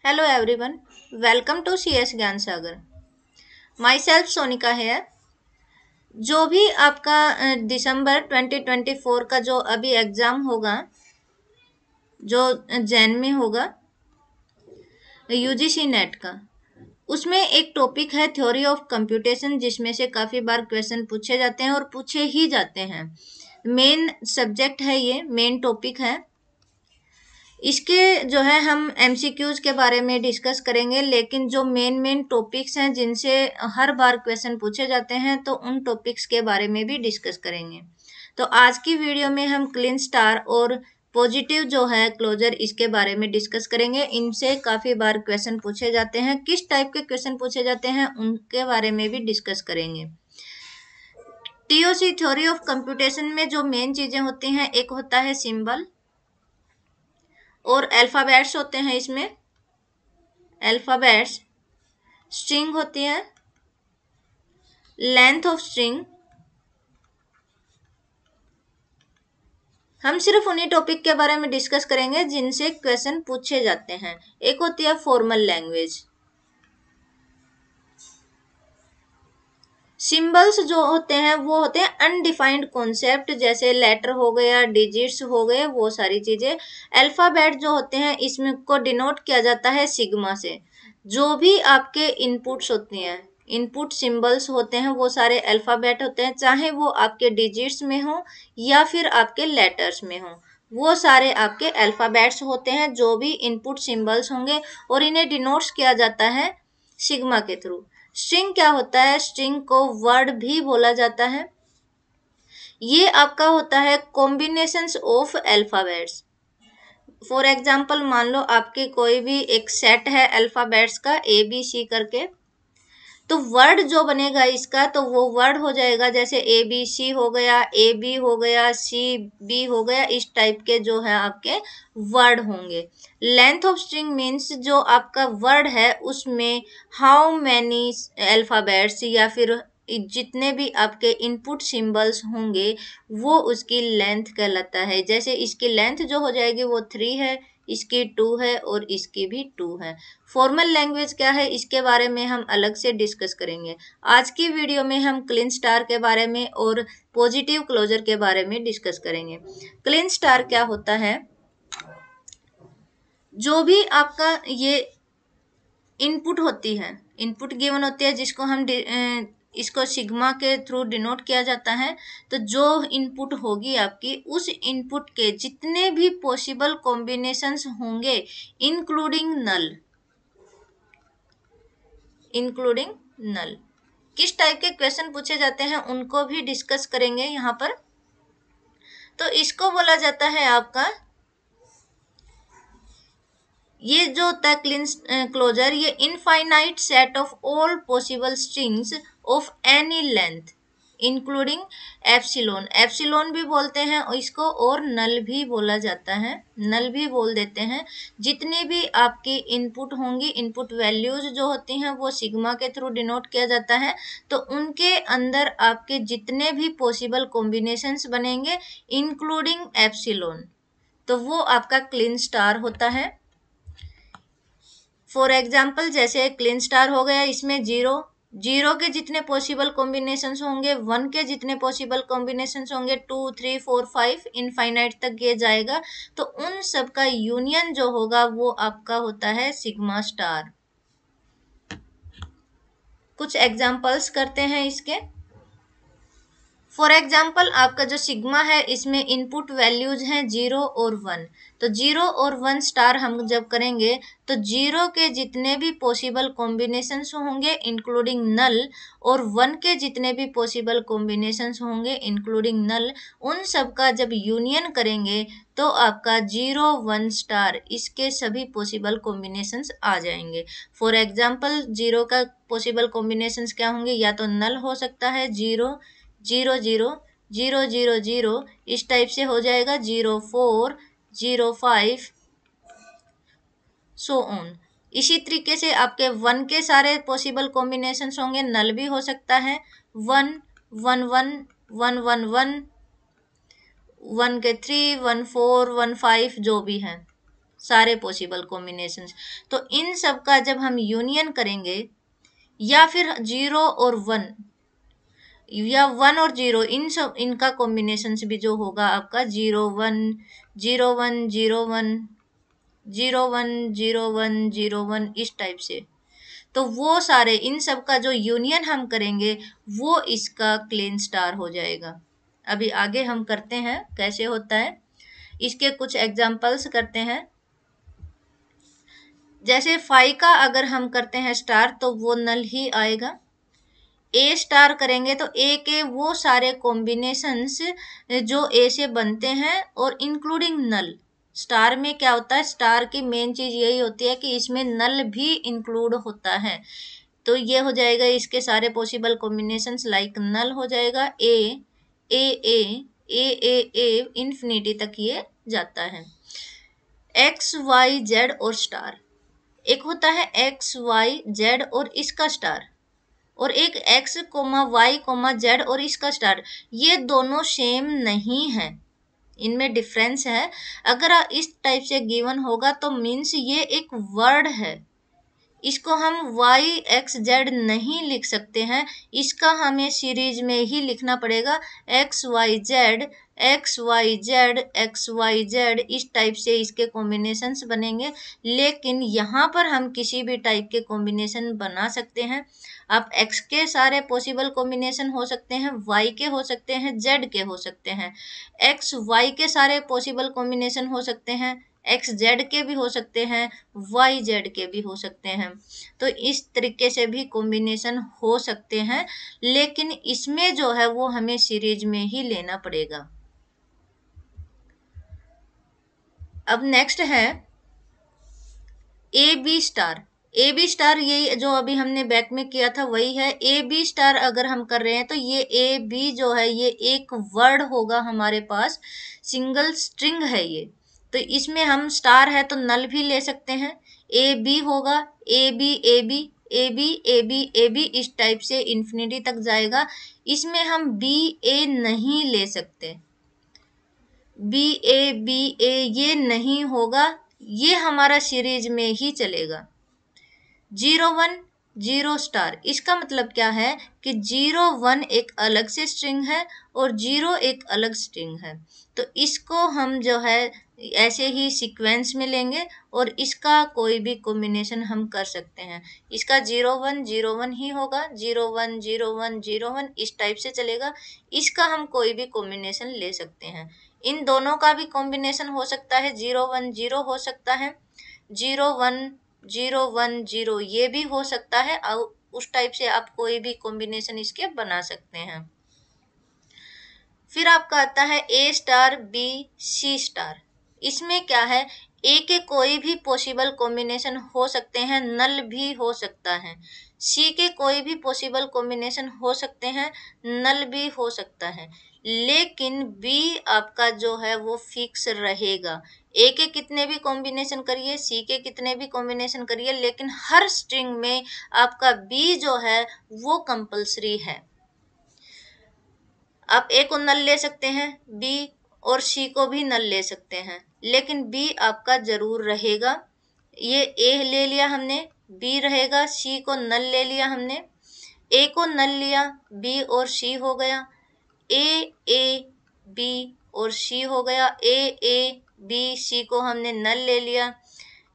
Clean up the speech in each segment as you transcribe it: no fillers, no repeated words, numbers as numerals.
Hello everyone, welcome to CS ज्ञान सागर। Myself Sonika है। जो भी आपका दिसंबर 2024 का जो अभी एग्जाम होगा, जो जैन में होगा, यूजीसी नेट का, उसमें एक टॉपिक है थ्योरी ऑफ कंप्यूटेशन, जिसमें से काफ़ी बार क्वेश्चन पूछे जाते हैं और पूछे ही जाते हैं। मेन सब्जेक्ट है, ये मेन टॉपिक है। इसके जो है हम एमसीक्यूज के बारे में डिस्कस करेंगे, लेकिन जो मेन टॉपिक्स हैं जिनसे हर बार क्वेश्चन पूछे जाते हैं, तो उन टॉपिक्स के बारे में भी डिस्कस करेंगे। तो आज की वीडियो में हम क्लीन स्टार और पॉजिटिव जो है क्लोजर, इसके बारे में डिस्कस करेंगे। इनसे काफ़ी बार क्वेश्चन पूछे जाते हैं, किस टाइप के क्वेश्चन पूछे जाते हैं उनके बारे में भी डिस्कस करेंगे। टीओसी थ्योरी ऑफ कंप्यूटेशन में जो मेन चीज़ें होती हैं, एक होता है सिंबल और अल्फ़ाबेट्स होते हैं। इसमें अल्फ़ाबेट्स, स्ट्रिंग होती है, लेंथ ऑफ स्ट्रिंग। हम सिर्फ उन्हीं टॉपिक के बारे में डिस्कस करेंगे जिनसे क्वेश्चन पूछे जाते हैं। एक होती है फॉर्मल लैंग्वेज। सिंबल्स जो होते हैं वो होते हैं अनडिफाइंड कॉन्सेप्ट, जैसे लेटर हो गया, डिजिट्स हो गए, वो सारी चीजें। अल्फाबेट जो होते हैं इसमें को डिनोट किया जाता है सिग्मा से। जो भी आपके इनपुट्स होती हैं, इनपुट सिंबल्स होते हैं, वो सारे अल्फाबेट होते हैं, चाहे वो आपके डिजिट्स में हो या फिर आपके लेटर्स में हो, वो सारे आपके अल्फाबेट्स होते हैं, जो भी इनपुट सिंबल्स होंगे, और इन्हें डिनोट्स किया जाता है सिग्मा के थ्रू। स्ट्रिंग क्या होता है? स्ट्रिंग को वर्ड भी बोला जाता है। ये आपका होता है combinations of alphabets. For example, मान लो आपके कोई भी एक सेट है अल्फाबेट्स का ABC करके, तो वर्ड जो बनेगा इसका, तो वो वर्ड हो जाएगा जैसे ABC हो गया, AB हो गया, CB हो गया, इस टाइप के जो है आपके वर्ड होंगे। लेंथ ऑफ स्ट्रिंग मीन्स जो आपका वर्ड है उसमें हाउ मैनी अल्फाबेट्स या फिर जितने भी आपके इनपुट सिंबल्स होंगे वो उसकी लेंथ कहलाता है। जैसे इसकी लेंथ जो हो जाएगी वो 3 है, इसकी 2 है और इसकी भी 2 है। फॉर्मल लैंग्वेज क्या है, इसके बारे में हम अलग से डिस्कस करेंगे। आज की वीडियो में हम क्लीन स्टार के बारे में और पॉजिटिव क्लोजर के बारे में डिस्कस करेंगे। क्लीन स्टार क्या होता है? जो भी आपका ये इनपुट होती है, इनपुट गिवन होती है, जिसको हम इसको सिग्मा के थ्रू डिनोट किया जाता है। तो जो इनपुट होगी आपकी, उस इनपुट के जितने भी पॉसिबल कॉम्बिनेशंस होंगे, इंक्लूडिंग नल, इंक्लूडिंग नल, किस टाइप के क्वेश्चन पूछे जाते हैं उनको भी डिस्कस करेंगे यहाँ पर। तो इसको बोला जाता है आपका, ये जो होता है क्लीन क्लोजर, ये infinite set of all possible strings of any length including epsilon. Epsilon भी बोलते हैं इसको, और नल भी बोला जाता है, नल भी बोल देते हैं। जितनी भी आपकी इनपुट होंगी, इनपुट वैल्यूज जो होती हैं वो सिग्मा के थ्रू डिनोट किया जाता है। तो उनके अंदर आपके जितने भी पॉसिबल कॉम्बिनेशंस बनेंगे इंक्लूडिंग एप्सिलोन, तो वो आपका क्लीन स्टार होता है। फॉर एग्जाम्पल, जैसे क्लीन स्टार हो गया, इसमें जीरो के जितने पॉसिबल कॉम्बिनेशंस होंगे, 1 के जितने पॉसिबल कॉम्बिनेशंस होंगे, 2 3 4 5 इनफाइनाइट तक ये जाएगा। तो उन सब का यूनियन जो होगा वो आपका होता है सिग्मा स्टार। कुछ एग्जाम्पल्स करते हैं इसके। फॉर एग्जाम्पल, आपका जो सिग्मा है इसमें इनपुट वैल्यूज हैं 0 और 1। तो 0 और 1 स्टार हम जब करेंगे, तो 0 के जितने भी पॉसिबल कॉम्बिनेशंस होंगे इंक्लूडिंग नल, और 1 के जितने भी पॉसिबल कॉम्बिनेशंस होंगे इंक्लूडिंग नल, उन सब का जब यूनियन करेंगे तो आपका 0 1 स्टार, इसके सभी पॉसिबल कॉम्बिनेशंस आ जाएंगे। फॉर एग्जाम्पल, 0 का पॉसिबल कॉम्बिनेशंस क्या होंगे? या तो नल हो सकता है 0 0 0 0 0 0, इस टाइप से हो जाएगा 0 4 0 5 सो ऑन। इसी तरीके से आपके 1 के सारे पॉसिबल कॉम्बिनेशंस होंगे, नल भी हो सकता है 1 1 1 1 1 1 1 के 3 1 4 1 5 जो भी है, सारे पॉसिबल कॉम्बिनेशंस। तो इन सब का जब हम यूनियन करेंगे, या फिर 0 और 1, या 1 और 0, इन सब इनका कॉम्बिनेशंस भी जो होगा आपका 0 1 0 1 0 1 0 1 0 1 0 1, इस टाइप से। तो वो सारे इन सब का जो यूनियन हम करेंगे वो इसका क्लेन स्टार हो जाएगा। अभी आगे हम करते हैं कैसे होता है, इसके कुछ एग्जांपल्स करते हैं। जैसे 5 का अगर हम करते हैं स्टार तो वो नल ही आएगा। ए स्टार करेंगे तो ए के वो सारे कॉम्बिनेशंस जो ए से बनते हैं और इंक्लूडिंग नल। स्टार में क्या होता है, स्टार की मेन चीज यही होती है कि इसमें नल भी इंक्लूड होता है। तो ये हो जाएगा इसके सारे पॉसिबल कॉम्बिनेशंस, लाइक नल हो जाएगा ए ए ए ए ए ए इंफिनिटी तक ये जाता है। एक्स वाई जेड और स्टार, एक होता है एक्स वाई जेड और इसका स्टार, और एक X comma Y comma Z और इसका स्टार। ये दोनों सेम नहीं है, इनमें डिफरेंस है। अगर इस टाइप से गिवन होगा तो मीन्स ये एक वर्ड है, इसको हम वाई एक्स जेड नहीं लिख सकते हैं, इसका हमें सीरीज में ही लिखना पड़ेगा X Y Z X Y Z X Y Z, इस टाइप से इसके कॉम्बिनेशंस बनेंगे। लेकिन यहाँ पर हम किसी भी टाइप के कॉम्बिनेशन बना सकते हैं। आप एक्स के सारे पॉसिबल कॉम्बिनेशन हो सकते हैं, वाई के हो सकते हैं, जेड के हो सकते हैं। एक्स वाई के सारे पॉसिबल कॉम्बिनेशन हो सकते हैं, एक्स जेड के भी हो सकते हैं, वाई जेड के भी हो सकते हैं। तो इस तरीके से भी कॉम्बिनेशन हो सकते हैं, लेकिन इसमें जो है वो हमें सीरीज में ही लेना पड़ेगा। अब नेक्स्ट है A B star. A B star ये जो अभी हमने बैक में किया था वही है। ए बी स्टार अगर हम कर रहे हैं तो ये ए बी जो है ये एक वर्ड होगा हमारे पास, सिंगल स्ट्रिंग है ये। तो इसमें हम स्टार है तो नल भी ले सकते हैं। ए बी होगा A B A B A B A B A B, इस टाइप से इन्फिनिटी तक जाएगा। इसमें हम बी ए नहीं ले सकते, बी ए ये नहीं होगा, ये हमारा सीरीज में ही चलेगा। 0 1 0 स्टार, इसका मतलब क्या है कि 0 1 एक अलग से स्ट्रिंग है और 0 एक अलग स्ट्रिंग है। तो इसको हम जो है ऐसे ही सीक्वेंस में लेंगे और इसका कोई भी कॉम्बिनेशन हम कर सकते हैं। इसका 0 1 0 1 ही होगा, 0 1 0 1 0 1, इस टाइप से चलेगा। इसका हम कोई भी कॉम्बिनेशन ले सकते हैं। इन दोनों का भी कॉम्बिनेशन हो सकता है, 0 1 0 हो सकता है, 0 1 0 1 0 ये भी हो सकता है। और उस टाइप से आप कोई भी कॉम्बिनेशन इसके बना सकते हैं। फिर आपका आता है ए स्टार बी सी स्टार। इसमें क्या है, ए के कोई भी पॉसिबल कॉम्बिनेशन हो सकते हैं, नल भी हो सकता है। सी के कोई भी पॉसिबल कॉम्बिनेशन हो सकते हैं, नल भी हो सकता है। लेकिन बी आपका जो है वो फिक्स रहेगा। ए के कितने भी कॉम्बिनेशन करिए, सी के कितने भी कॉम्बिनेशन करिए, लेकिन हर स्ट्रिंग में आपका बी जो है वो कंपल्सरी है। आप ए को नल ले सकते हैं, बी और सी को भी नल ले सकते हैं, लेकिन बी आपका जरूर रहेगा। ये ए ले लिया हमने, बी रहेगा, सी को नल ले लिया हमने, ए को नल लिया, बी और सी हो गया, ए बी और सी हो गया, ए बी सी को हमने नल ले लिया,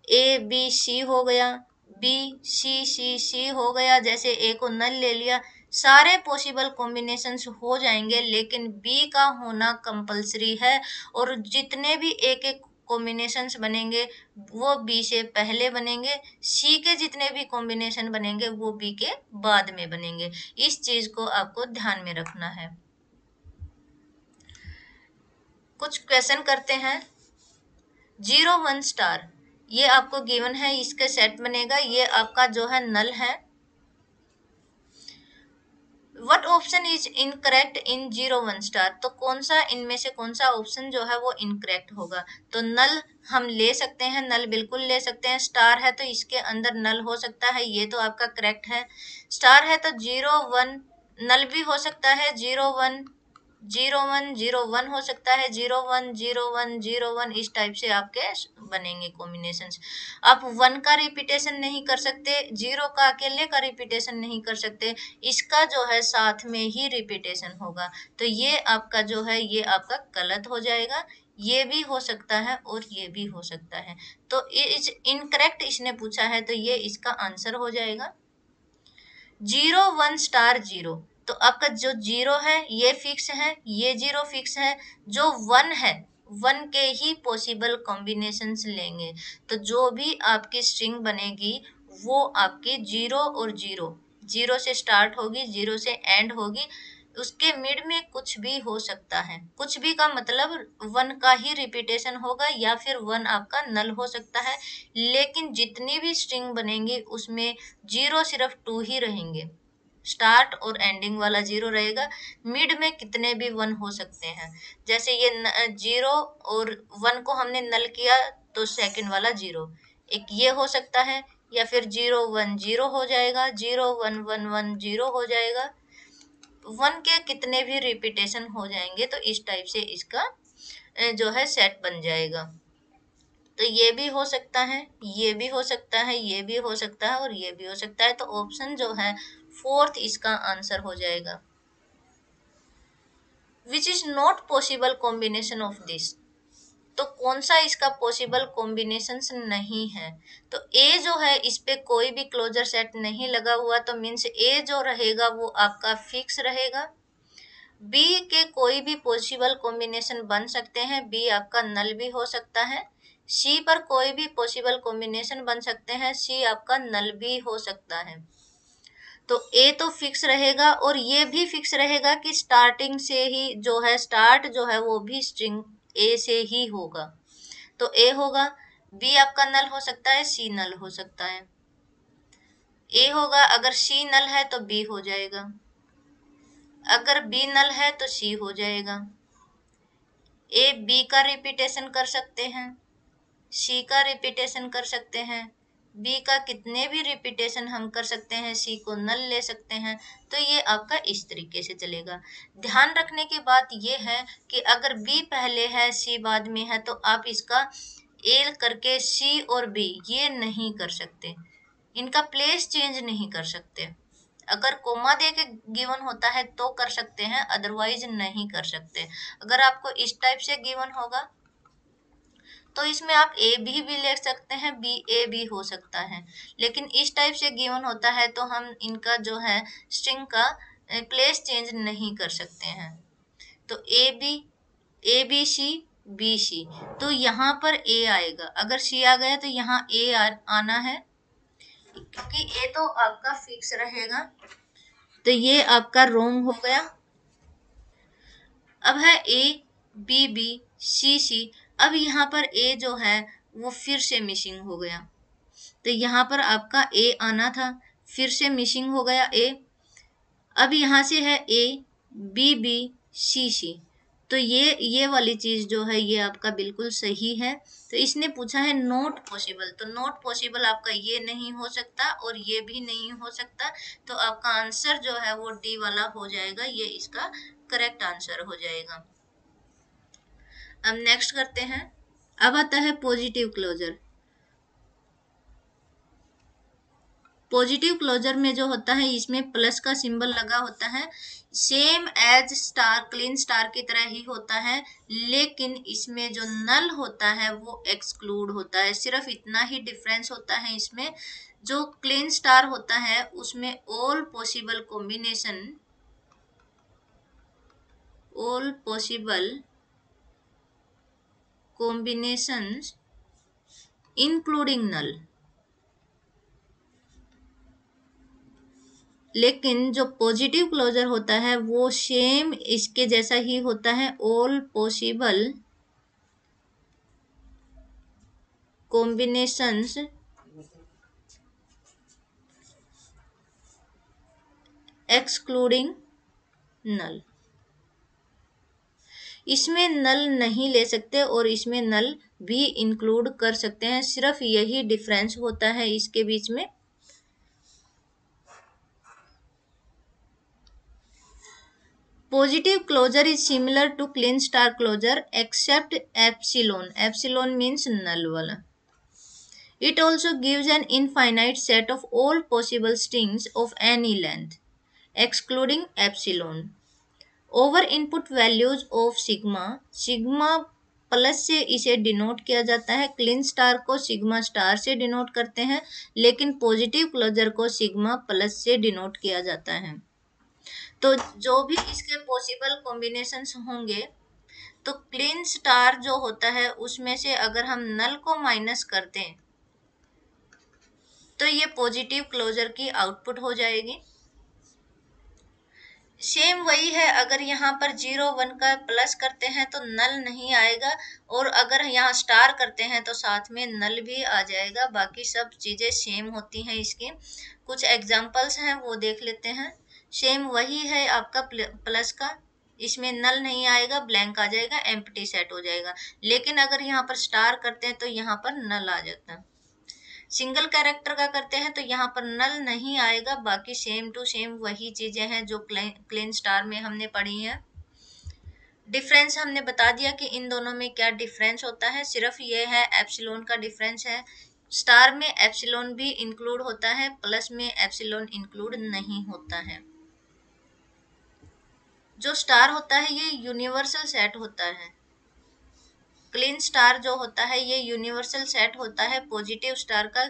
ए बी सी हो गया, बी सी हो गया। जैसे ए को नल ले लिया, सारे पॉसिबल कॉम्बिनेशंस हो जाएंगे, लेकिन बी का होना कंपलसरी है। और जितने भी एक एक कॉम्बिनेशंस बनेंगे वो बी से पहले बनेंगे, सी के जितने भी कॉम्बिनेशन बनेंगे वो बी के बाद में बनेंगे। इस चीज को आपको ध्यान में रखना है। कुछ क्वेश्चन करते हैं। 0 1 स्टार, ये आपको गिवन है, इसका सेट बनेगा, ये आपका जो है नल है। What option is incorrect in 0 1 star, तो कौन सा इनमें से कौन सा ऑप्शन जो है वो इनकरेक्ट होगा। तो नल हम ले सकते हैं, नल बिल्कुल ले सकते हैं। स्टार है तो इसके अंदर नल हो सकता है, ये तो आपका करेक्ट है। स्टार है तो 0 1 नल भी हो सकता है, 0 1 0101 हो सकता है, 010101, इस टाइप से आपके बनेंगे कॉम्बिनेशंस। आप 1 का रिपीटेशन नहीं कर सकते, 0 का अकेले का रिपीटेशन नहीं कर सकते, इसका जो है साथ में ही रिपीटेशन होगा। तो ये आपका जो है ये आपका गलत हो जाएगा। ये भी हो सकता है और ये भी हो सकता है। तो इस इनकरेक्ट इसने पूछा है, तो ये इसका आंसर हो जाएगा 01*0। तो आपका जो 0 है ये फिक्स है, ये 0 फिक्स है, जो 1 है 1 के ही पॉसिबल कॉम्बिनेशंस लेंगे। तो जो भी आपकी स्ट्रिंग बनेगी वो आपकी 0 और 0, 0 से स्टार्ट होगी, 0 से एंड होगी, उसके मिड में कुछ भी हो सकता है। कुछ भी का मतलब 1 का ही रिपीटेशन होगा या फिर 1 आपका नल हो सकता है। लेकिन जितनी भी स्ट्रिंग बनेंगी उसमें 0 सिर्फ 2 ही रहेंगे, स्टार्ट और एंडिंग वाला 0 रहेगा। मिड में कितने भी 1 हो सकते हैं। जैसे ये 0 और 1 को हमने नल किया तो सेकंड वाला 0 एक ये हो सकता है, या फिर 010 हो जाएगा, 01110 हो जाएगा। 1 के कितने भी रिपीटेशन हो जाएंगे तो इस टाइप से इसका जो है सेट बन जाएगा। तो ये भी हो सकता है, ये भी हो सकता है, ये भी हो सकता है और ये भी हो सकता है। तो ऑप्शन जो है फोर्थ इसका आंसर हो जाएगा। Which is not possible combination of this. तो कौन सा इसका पॉसिबल कॉम्बिनेशन नहीं है। तो ए जो है इस पे कोई भी क्लोजर सेट नहीं लगा हुआ, तो मीन्स ए जो रहेगा वो आपका फिक्स रहेगा। बी के कोई भी पॉसिबल कॉम्बिनेशन बन सकते हैं, बी आपका नल भी हो सकता है। सी पर कोई भी पॉसिबल कॉम्बिनेशन बन सकते हैं, सी आपका नल भी हो सकता है। तो ए तो फिक्स रहेगा और ये भी फिक्स रहेगा कि स्टार्टिंग से ही जो है स्टार्ट जो है वो भी स्ट्रिंग ए से ही होगा। तो ए होगा। बी आपका नल हो सकता है, सी नल हो सकता है। ए होगा, अगर सी नल है तो बी हो जाएगा, अगर बी नल है तो सी हो जाएगा। ए बी का रिपीटेशन कर सकते हैं, सी का रिपीटेशन कर सकते हैं, बी का कितने भी रिपीटेशन हम कर सकते हैं, सी को नल ले सकते हैं। तो ये आपका इस तरीके से चलेगा। ध्यान रखने की बात ये है कि अगर बी पहले है सी बाद में है तो आप इसका ए करके सी और बी ये नहीं कर सकते, इनका प्लेस चेंज नहीं कर सकते। अगर कोमा दे के गिवन होता है तो कर सकते हैं, अदरवाइज नहीं कर सकते। अगर आपको इस टाइप से गिवन होगा तो इसमें आप ए भी ले सकते हैं, बी ए भी हो सकता है। लेकिन इस टाइप से गिवन होता है तो हम इनका जो है स्ट्रिंग का प्लेस चेंज नहीं कर सकते हैं। तो A B C B C, तो यहाँ पर ए आएगा। अगर सी आ गया तो यहाँ ए आना है, क्योंकि ए तो आपका फिक्स रहेगा। तो ये आपका रोंग हो गया। अब है ए बी बी सी सी। अब यहाँ पर ए जो है वो फिर से मिसिंग हो गया, तो यहाँ पर आपका ए आना था, फिर से मिसिंग हो गया ए। अब यहाँ से है ए बी बी सी सी, तो ये वाली चीज जो है ये आपका बिल्कुल सही है। तो इसने पूछा है नॉट पॉसिबल, तो नॉट पॉसिबल आपका ये नहीं हो सकता और ये भी नहीं हो सकता। तो आपका आंसर जो है वो डी वाला हो जाएगा, ये इसका करेक्ट आंसर हो जाएगा। अब नेक्स्ट करते हैं। अब आता है पॉजिटिव क्लोजर। पॉजिटिव क्लोजर में जो होता है इसमें प्लस का सिंबल लगा होता है, same as star Kleene star की तरह ही होता है, लेकिन इसमें जो नल होता है वो एक्सक्लूड होता है। सिर्फ इतना ही डिफरेंस होता है इसमें। जो क्लीन स्टार होता है उसमें ऑल पॉसिबल कॉम्बिनेशंस इंक्लूडिंग नल, लेकिन जो पॉजिटिव क्लोजर होता है वो सेम इसके जैसा ही होता है, ऑल पॉसिबल कॉम्बिनेशंस एक्सक्लूडिंग नल। इसमें नल नहीं ले सकते और इसमें नल भी इंक्लूड कर सकते हैं, सिर्फ यही डिफरेंस होता है इसके बीच में। Positive closure is similar to clean star closure except epsilon. Epsilon means null wala. It also gives an infinite set of all possible strings of any length, excluding epsilon. Over input values of sigma, sigma plus से इसे denote किया जाता है, Kleene star को sigma star से denote करते हैं, लेकिन पॉजिटिव क्लोजर को सिग्मा प्लस से डिनोट किया जाता है। तो जो भी इसके पॉसिबल कॉम्बिनेशंस होंगे, तो क्लीन स्टार जो होता है उसमें से अगर हम नल को माइनस कर दें तो ये पॉजिटिव क्लोजर की आउटपुट हो जाएगी। सेम वही है, अगर यहाँ पर 0 1 का प्लस करते हैं तो नल नहीं आएगा, और अगर यहाँ स्टार करते हैं तो साथ में नल भी आ जाएगा। बाकी सब चीजें सेम होती हैं। इसकी कुछ एग्जांपल्स हैं वो देख लेते हैं। सेम वही है आपका प्लस का, इसमें नल नहीं आएगा, ब्लैंक आ जाएगा, एम्प्टी सेट हो जाएगा। लेकिन अगर यहाँ पर स्टार करते हैं तो यहाँ पर नल आ जाता है। सिंगल कैरेक्टर का करते हैं तो यहाँ पर नल नहीं आएगा। बाकी सेम टू सेम वही चीजें हैं जो क्लीन स्टार में हमने पढ़ी हैं। डिफरेंस हमने बता दिया कि इन दोनों में क्या डिफरेंस होता है, सिर्फ ये है एप्सिलॉन का डिफरेंस है। स्टार में एप्सिलॉन भी इंक्लूड होता है, प्लस में एप्सिलॉन इंक्लूड नहीं होता है। जो स्टार होता है ये यूनिवर्सल सेट होता है। क्लीन स्टार जो होता है ये यूनिवर्सल सेट होता है पॉजिटिव स्टार का।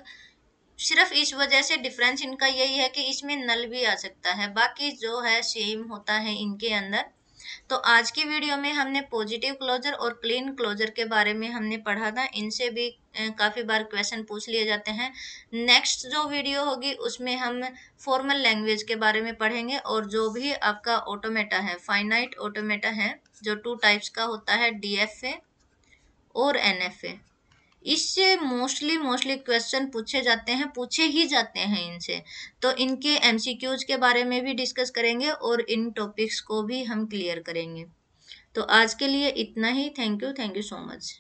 सिर्फ इस वजह से डिफरेंस इनका यही है कि इसमें नल भी आ सकता है, बाकी जो है सेम होता है इनके अंदर। तो आज की वीडियो में हमने पॉजिटिव क्लोजर और क्लीन क्लोजर के बारे में हमने पढ़ा था। इनसे भी काफ़ी बार क्वेश्चन पूछ लिए जाते हैं। नेक्स्ट जो वीडियो होगी उसमें हम फॉर्मल लैंग्वेज के बारे में पढ़ेंगे, और जो भी आपका ऑटोमेटा है, फाइनाइट ऑटोमेटा है, जो 2 टाइप्स का होता है, DFA और NFA। इससे मोस्टली क्वेश्चन पूछे जाते हैं, पूछे ही जाते हैं इनसे। तो इनके MCQs के बारे में भी डिस्कस करेंगे और इन टॉपिक्स को भी हम क्लियर करेंगे। तो आज के लिए इतना ही। Thank you so much.